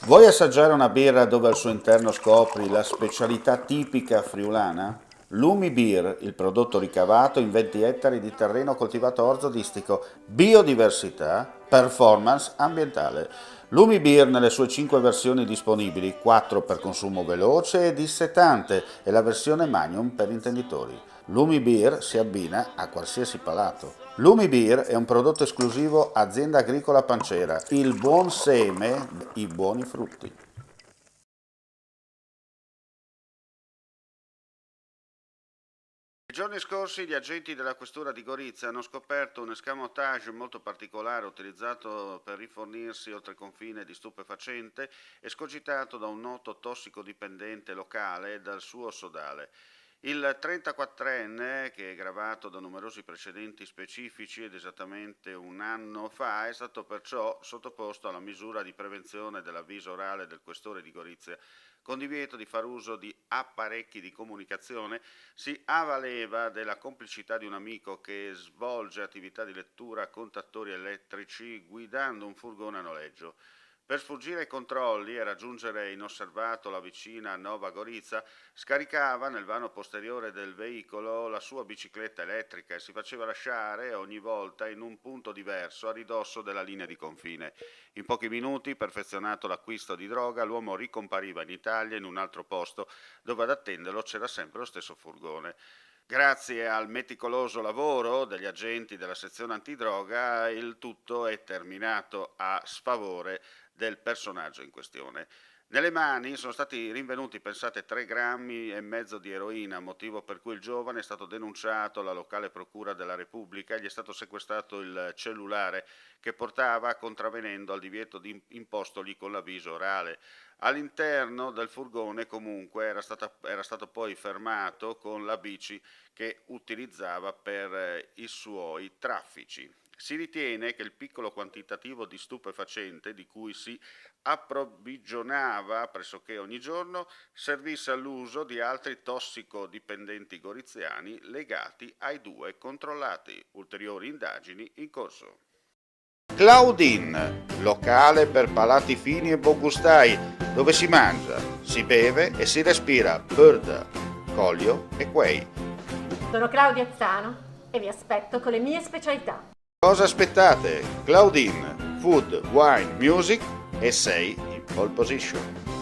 Vuoi assaggiare una birra dove al suo interno scopri la specialità tipica friulana? Lumi Beer, il prodotto ricavato in 20 ettari di terreno coltivato orzodistico, biodiversità, performance ambientale. Lumi Beer nelle sue 5 versioni disponibili, 4 per consumo veloce e dissetante e la versione Magnum per intenditori. Lumi Beer si abbina a qualsiasi palato. Lumi Beer è un prodotto esclusivo Azienda Agricola Pancera, il buon seme, i buoni frutti. Nei giorni scorsi gli agenti della questura di Gorizia hanno scoperto un escamotage molto particolare utilizzato per rifornirsi oltre confine di stupefacente, escogitato da un noto tossicodipendente locale dal suo sodale. Il 34enne, che è gravato da numerosi precedenti specifici ed esattamente un anno fa, è stato perciò sottoposto alla misura di prevenzione dell'avviso orale del questore di Gorizia. Con divieto di far uso di apparecchi di comunicazione, si avvaleva della complicità di un amico che svolge attività di lettura a contattori elettrici guidando un furgone a noleggio. Per sfuggire ai controlli e raggiungere inosservato la vicina Nova Gorizia, scaricava nel vano posteriore del veicolo la sua bicicletta elettrica e si faceva lasciare ogni volta in un punto diverso a ridosso della linea di confine. In pochi minuti, perfezionato l'acquisto di droga, l'uomo ricompariva in Italia in un altro posto dove ad attenderlo c'era sempre lo stesso furgone. Grazie al meticoloso lavoro degli agenti della sezione antidroga, il tutto è terminato a sfavore del personaggio in questione. Nelle mani sono stati rinvenuti, pensate, 3 grammi e mezzo di eroina, motivo per cui il giovane è stato denunciato alla locale procura della Repubblica e gli è stato sequestrato il cellulare che portava contravvenendo al divieto impostogli con l'avviso orale. All'interno del furgone comunque era stato poi fermato con la bici che utilizzava per i suoi traffici. Si ritiene che il piccolo quantitativo di stupefacente di cui si approvvigionava pressoché ogni giorno servisse all'uso di altri tossicodipendenti goriziani legati ai due controllati. Ulteriori indagini in corso. Claudine, locale per palati fini e buongustai, dove si mangia, si beve e si respira birda, Collio e Quay. Sono Claudia Azzano e vi aspetto con le mie specialità. Cosa aspettate? Claudine, food, wine, music e sei in pole position.